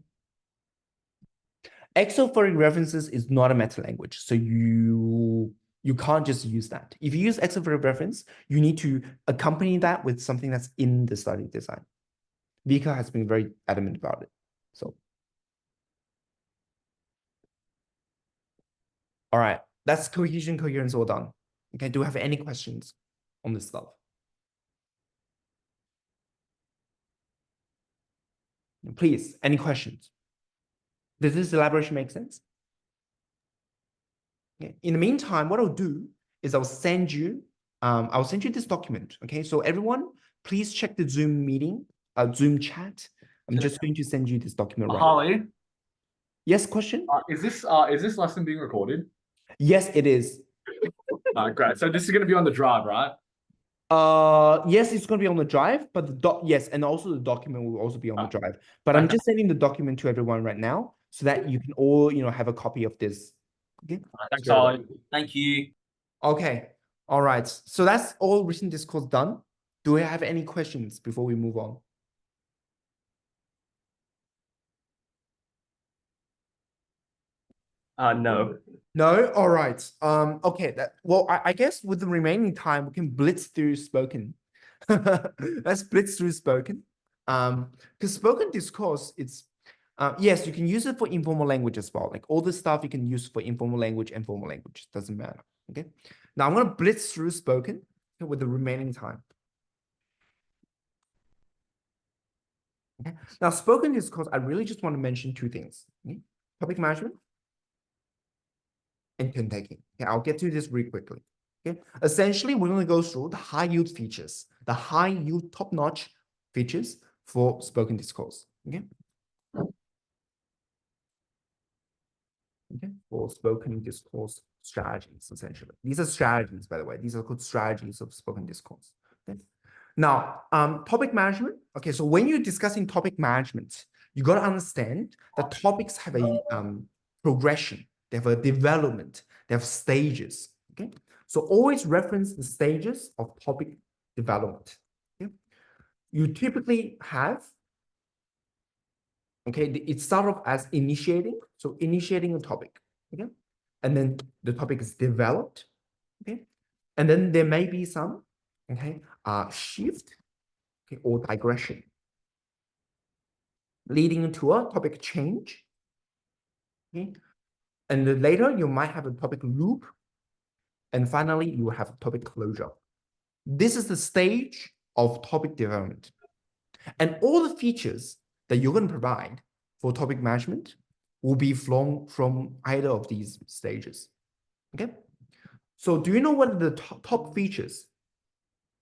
Speaker 1: Exophoric references is not a meta language, so you can't just use that. If you use exophoric reference, you need to accompany that with something that's in the study design. Vika has been very adamant about it. So, all right, that's cohesion, coherence all done. Okay, do we have any questions on this stuff? Please, any questions? Does this elaboration make sense? Okay. In the meantime, what I'll do is I'll send you I'll send you this document. Okay, so everyone, please check the Zoom meeting, Zoom chat. I'm just going to send you this document right now.
Speaker 5: Harley,
Speaker 1: Yes, question?
Speaker 5: is this lesson being recorded?
Speaker 1: Yes, it is.
Speaker 5: Great. So this is going to be on the drive, right?
Speaker 1: Yes, it's going to be on the drive, but yes, and also the document will also be on the drive. But I'm just sending the document to everyone right now so that you can all, have a copy of this. Okay.
Speaker 5: Thanks,
Speaker 1: So-
Speaker 5: Harley.
Speaker 3: Thank you.
Speaker 1: Okay. All right. So that's all written discourse done. Do we have any questions before we move on?
Speaker 4: No.
Speaker 1: No? All right. Okay. I guess with the remaining time, we can blitz through spoken. Let's blitz through spoken. Because spoken discourse, yes, you can use it for informal language as well. Like all this stuff you can use for informal language and formal language. Doesn't matter. Okay. Now I'm gonna blitz through spoken with the remaining time. Okay. Now spoken discourse, I really just want to mention two things. Okay? Topic management and turn taking. Okay, I'll get to this really quickly. Okay. Essentially, we're going to go through the high yield features, the high yield top-notch features for spoken discourse. Okay. Okay, for spoken discourse strategies, essentially. These are strategies, by the way. These are called strategies of spoken discourse. Okay. Now, topic management. Okay, so when you're discussing topic management, you got to understand that topics have a progression. They have a development. They have stages. Okay, so always reference the stages of topic development. Okay, you typically have. Okay, it starts off as initiating. So initiating a topic. Okay, and then the topic is developed. Okay, and then there may be some shift, okay, or digression, leading into a topic change. Okay, and then later you might have a topic loop, and finally you have a topic closure. This is the stage of topic development, and all the features that you're going to provide for topic management will be from either of these stages. Okay, so do you know what are the top features?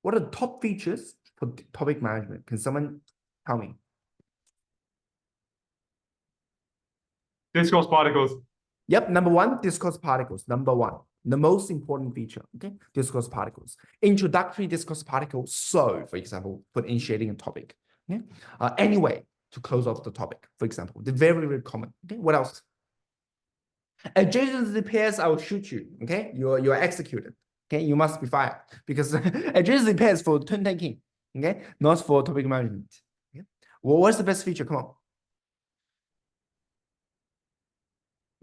Speaker 1: What are the top features for topic management? Can someone tell me?
Speaker 5: Discourse particles.
Speaker 1: Yep, number one, discourse particles. Number one, the most important feature. Okay, discourse particles. Introductory discourse particles. So, for example, for initiating a topic. Okay, anyway, to close off the topic. For example, the very, very common. Okay, what else? Adjacent to the pairs, I will shoot you. Okay, you're executed. Okay, you must be fired because adjacent to the pairs for turn taking. Okay, not for topic management. Okay, well, what's the best feature? Come on.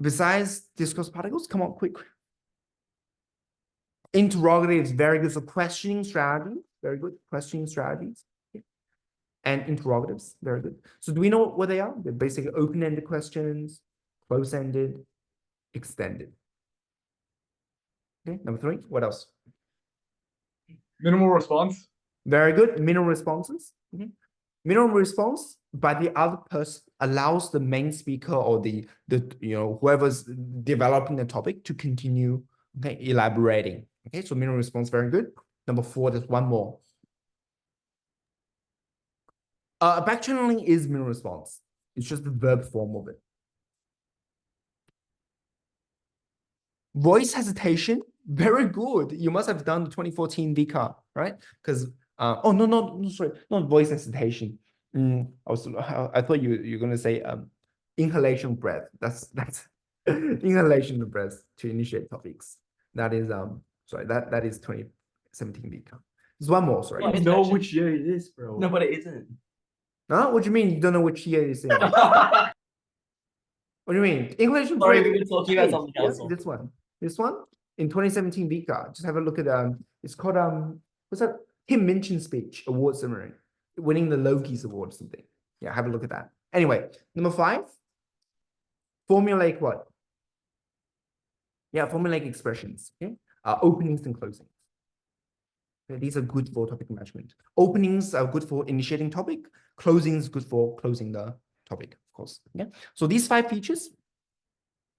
Speaker 1: Besides discourse particles, come on, quick. Interrogatives, very good for questioning strategy. Very good questioning strategies. Okay. And interrogatives, very good. So do we know what they are? They're basically open-ended questions, close-ended, extended. Okay, number three, what else?
Speaker 5: Minimal response.
Speaker 1: Very good, minimal responses. Okay. Minimal response by the other person allows the main speaker or the whoever's developing the topic to continue elaborating. Okay, so minimal response, very good. Number four, there's one more. Backchanneling is minimal response. It's just the verb form of it. Voice hesitation, very good. You must have done the 2014 VCA, right? Because no, sorry, not voice hesitation. I thought you were gonna say inhalation breath. That's inhalation of breath to initiate topics. That is sorry, that is 2017 VCA. There's one more, sorry.
Speaker 3: Yeah,
Speaker 4: I know which year it is, bro.
Speaker 3: No, but it isn't.
Speaker 1: Huh? What do you mean you don't know which year it's in? What do you mean? English and
Speaker 3: Sorry,
Speaker 1: French
Speaker 3: we were talking about
Speaker 1: page.
Speaker 3: something
Speaker 1: Yes,
Speaker 3: else.
Speaker 1: this one in 2017 VCA. Just have a look at it's called what's that? Tim Minchin's speech award ceremony, winning the Loki's award or something. Yeah, have a look at that. Anyway, number five, formulaic what? Yeah, formulaic expressions. Okay, openings and closings. Okay, these are good for topic management. Openings are good for initiating topic. Closings good for closing the topic, of course. Yeah. So these five features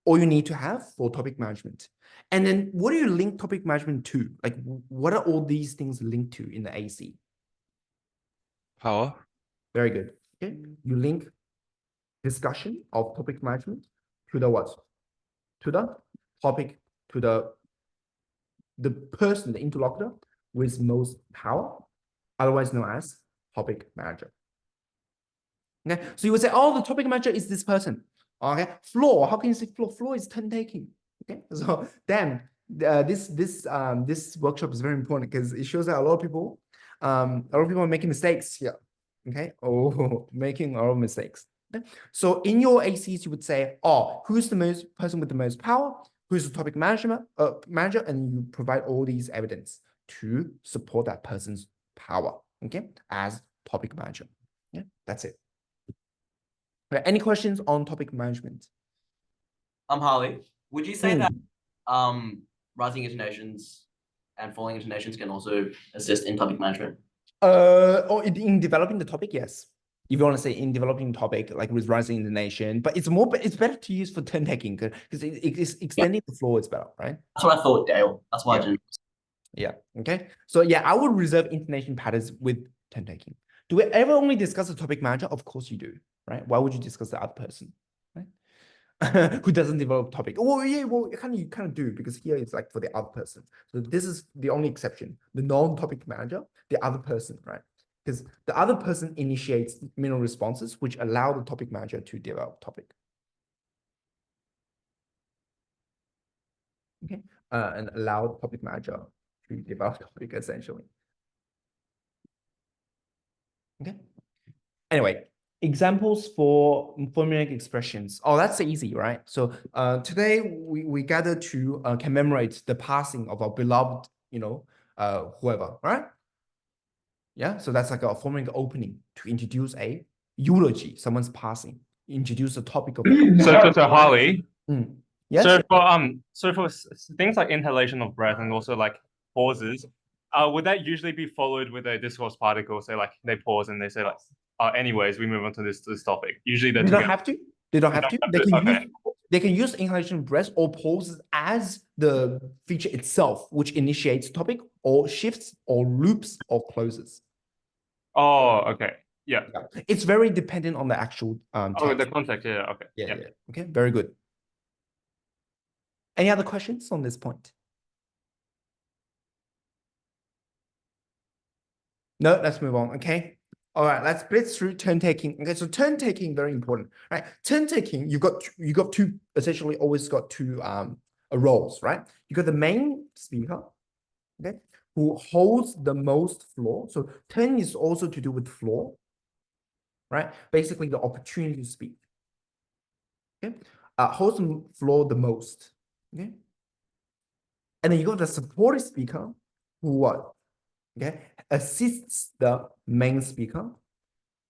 Speaker 1: all you need to have for topic management. And then what do you link topic management to? Like, what are all these things linked to in the AC?
Speaker 2: Power.
Speaker 1: Very good. Okay. You link discussion of topic management to the what? To the topic, to the person, the interlocutor with most power, otherwise known as topic manager. Okay, so you would say, oh, the topic manager is this person. Okay, floor. How can you say floor? Floor is turn taking. Okay, so then this workshop is very important because it shows that a lot of people are making mistakes here. Okay, oh, making a lot of mistakes. Okay? So in your ACs, you would say, oh, who's the most person with the most power? Who's the topic manager? And you provide all these evidence to support that person's power. Okay, as topic manager. Yeah, that's it. Okay, any questions on topic management?
Speaker 3: Harley, would you say
Speaker 1: Hmm.
Speaker 3: that rising intonations and falling intonations can also assist in topic management?
Speaker 1: Or in developing the topic, yes. If you want to say in developing topic, like with rising intonation, but it's better to use for turn taking because it's extending the flow is better, right?
Speaker 3: That's what I thought, Dale. That's why I didn't.
Speaker 1: Yeah. Okay. So yeah, I would reserve intonation patterns with turn taking. Do we ever only discuss the topic manager? Of course you do, right? Why would you discuss the other person, right? Who doesn't develop topic? Oh yeah, well you kind of do because here it's like for the other person. So this is the only exception. The non-topic manager, the other person, right? Because the other person initiates minimal responses, which allow the topic manager to develop topic. Okay, and allow the topic manager to develop topic essentially. Okay. Anyway, examples for formulaic expressions. Oh, that's easy, right? So today we gather to commemorate the passing of our beloved, whoever, right? Yeah, so that's like a formulaic opening to introduce a eulogy, someone's passing, introduce a topic of.
Speaker 6: So Harley.
Speaker 1: Yes.
Speaker 6: So for things like inhalation of breath and also like pauses, would that usually be followed with a discourse particle? So like they pause and they say like, anyways, we move on to this topic. Usually
Speaker 1: They don't have to. They don't have to. They can use inhalation of breath or pauses as the feature itself, which initiates topic or shifts or loops or closes.
Speaker 6: Oh, okay. Yeah.
Speaker 1: It's very dependent on the actual text.
Speaker 6: The context. Yeah. Okay.
Speaker 1: Yeah. Okay. Very good. Any other questions on this point? No, let's move on. Okay. All right, let's blitz through turn taking. Okay, so turn taking very important, right? Turn taking, you got two, essentially always got two roles, right? You got the main speaker, okay, who holds the most floor. So turn is also to do with floor, right? Basically the opportunity to speak. Okay, holds the floor the most. Okay, and then you got the supportive speaker who what? Okay, assists the main speaker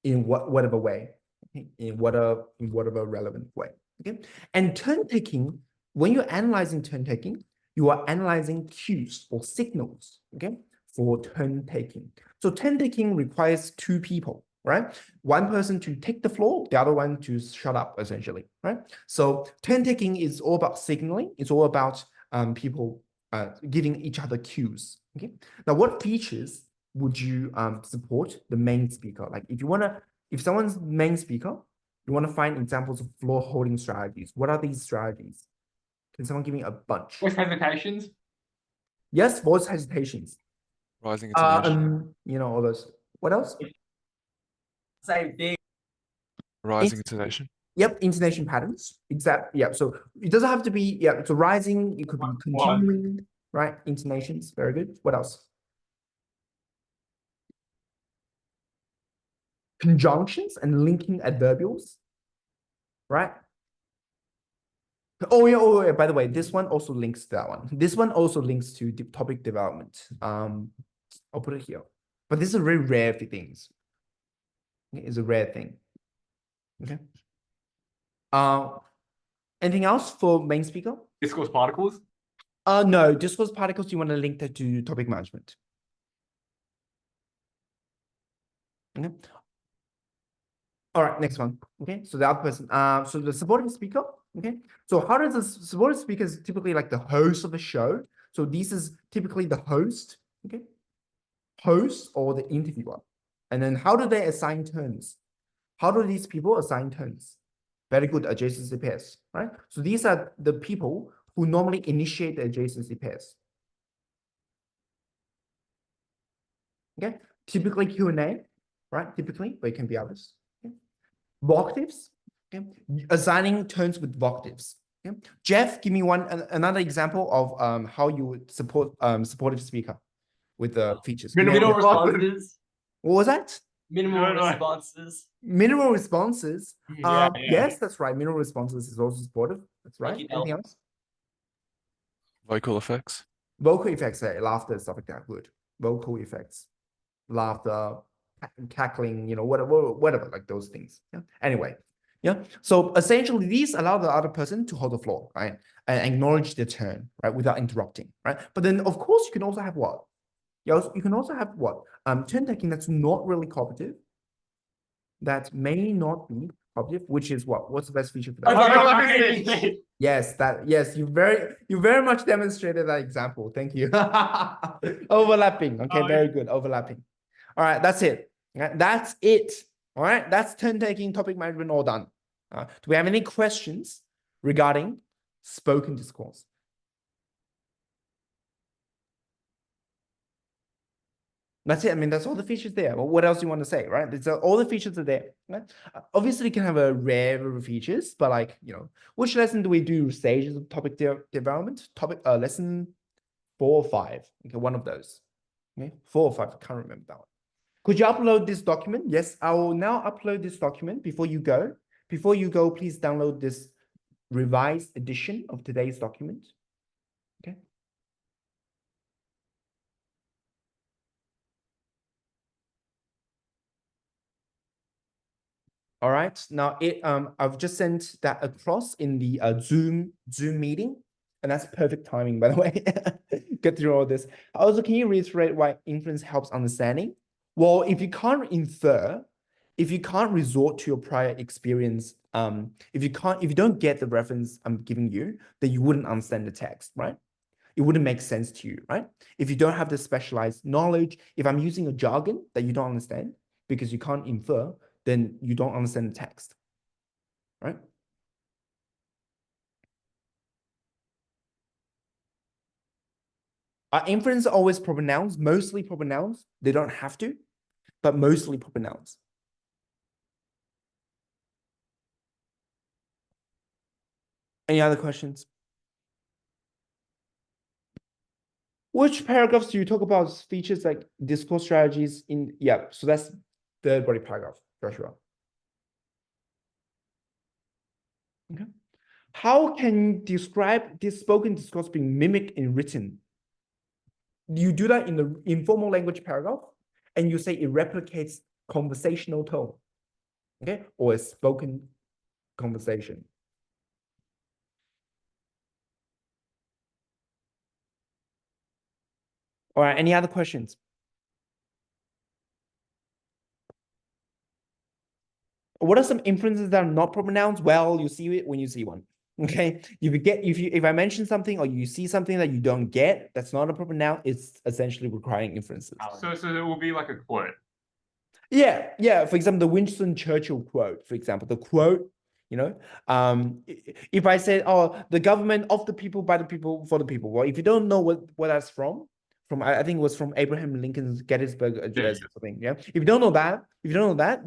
Speaker 1: in whatever way, okay? in whatever relevant way. Okay, and turn taking, when you're analyzing turn taking, you are analyzing cues or signals. Okay, for turn taking. So turn taking requires two people, right? One person to take the floor, the other one to shut up, essentially, right? So turn taking is all about signaling. It's all about people giving each other cues. Okay. Now, what features would you support the main speaker? Like if someone's main speaker, you want to find examples of floor holding strategies. What are these strategies? Can someone give me a bunch?
Speaker 5: Voice hesitations.
Speaker 1: Yes, voice hesitations.
Speaker 2: Rising intonation.
Speaker 1: All those. What else?
Speaker 3: Same thing.
Speaker 2: Rising intonation.
Speaker 1: Yep, intonation patterns. Exactly. Yeah. So it doesn't have to be, yeah, it's a rising, it could be continuing, right? Intonations. Very good. What else? Conjunctions and linking adverbials, right? Oh yeah, by the way, this one also links to that one. This one also links to topic development. I'll put it here. But this is a very rare thing. It's a rare thing. Okay. Anything else for main speaker?
Speaker 5: Discourse particles.
Speaker 1: No, discourse particles, you want to link that to topic management. Okay. All right, next one. Okay, so the other person, so the supporting speaker Okay, so how does this supportive speaker is typically like the host of the show. So this is typically the host, okay, host or the interviewer. And then how do they assign turns? How do these people assign turns? Very good adjacency pairs, right? So these are the people who normally initiate the adjacency pairs. Okay, typically Q&A, right? Typically, but it can be others. Okay. Vocatives, okay, assigning turns with vocatives. Okay. Jeff, give me another example of how you would support supportive speaker with the features.
Speaker 3: Minimal responses.
Speaker 1: What was that?
Speaker 3: Minimal
Speaker 6: No.
Speaker 3: responses.
Speaker 1: Minimal responses.
Speaker 6: Yeah.
Speaker 1: Yes, that's right. Minimal responses is also supportive. That's right.
Speaker 3: you,
Speaker 1: Anything else?
Speaker 2: Vocal effects.
Speaker 1: Vocal effects, laughter, stuff like that. Good. Vocal effects, laughter, cackling, you know, whatever, like those things. Yeah. Anyway, yeah. So essentially, these allow the other person to hold the floor, right, and acknowledge their turn, right, without interrupting, right. But then, of course, you can also have what? You can also have what? Turn taking that's not really cooperative. That may not be cooperative, which is what? What's the best feature for that? Yes, you very much demonstrated that example. Thank you. Overlapping. Okay, very good. Overlapping. All right, that's it. That's it. All right, that's turn taking, topic management, all done. Do we have any questions regarding spoken discourse? That's it. I mean, that's all the features there. Well, what else do you want to say, right? It's all the features are there. Right? Obviously, you can have a rare features, but like, you know, which lesson do we do stages of topic development? Topic lesson 4 or 5. Okay, one of those. Okay, 4 or 5. I can't remember that one. Could you upload this document? Yes, I will now upload this document before you go. Before you go, please download this revised edition of today's document. Okay. All right, now I've just sent that across in the Zoom meeting, and that's perfect timing, by the way. Get through all this. Also, can you reiterate why inference helps understanding? Well, if you can't infer, if you can't resort to your prior experience, if you don't get the reference I'm giving you, then you wouldn't understand the text, right? It wouldn't make sense to you, right? If you don't have the specialized knowledge, if I'm using a jargon that you don't understand because you can't infer, then you don't understand the text, right? Are inference always proper nouns? Mostly proper nouns. They don't have to, but mostly proper nouns. Any other questions? Which paragraphs do you talk about features like discourse strategies in? Yeah, so that's the body paragraph, Joshua. Okay. How can you describe this spoken discourse being mimicked in written? You do that in the informal language paragraph, and you say it replicates conversational tone, okay, or a spoken conversation. All right, any other questions? What are some inferences that are not proper nouns? Well, you see it when you see one. Okay. If I mention something or you see something that you don't get, that's not a proper noun, it's essentially requiring inferences.
Speaker 6: So it will be like a quote.
Speaker 1: Yeah. For example, the Winston Churchill quote, for example, the quote, you know, if I said, oh, the government of the people, by the people, for the people. Well, if you don't know what that's from I think it was from Abraham Lincoln's Gettysburg Address or something. Yeah. If you don't know that,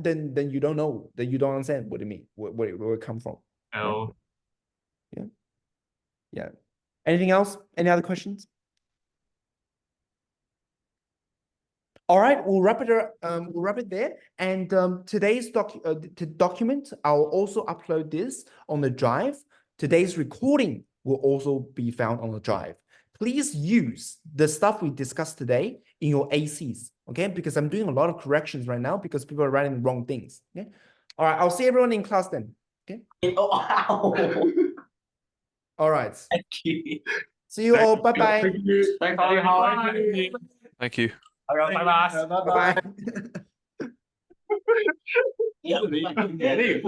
Speaker 1: then you don't know, that you don't understand what it means, where it come from.
Speaker 6: L.
Speaker 1: Yeah. Anything else? Any other questions? All right, we'll wrap it there. And today's document, I'll also upload this on the drive. Today's recording will also be found on the drive. Please use the stuff we discussed today in your ACs, okay? Because I'm doing a lot of corrections right now because people are writing the wrong things. Okay. All right, I'll see everyone in class then. Okay.
Speaker 3: Oh, wow.
Speaker 1: All right.
Speaker 3: Thank you.
Speaker 1: See you all. Bye-bye.
Speaker 5: Thank you.
Speaker 6: Thanks,
Speaker 5: Bye.
Speaker 6: Ollie.
Speaker 2: Thank you.
Speaker 1: Bye-bye.
Speaker 3: Yeah.
Speaker 5: Leave.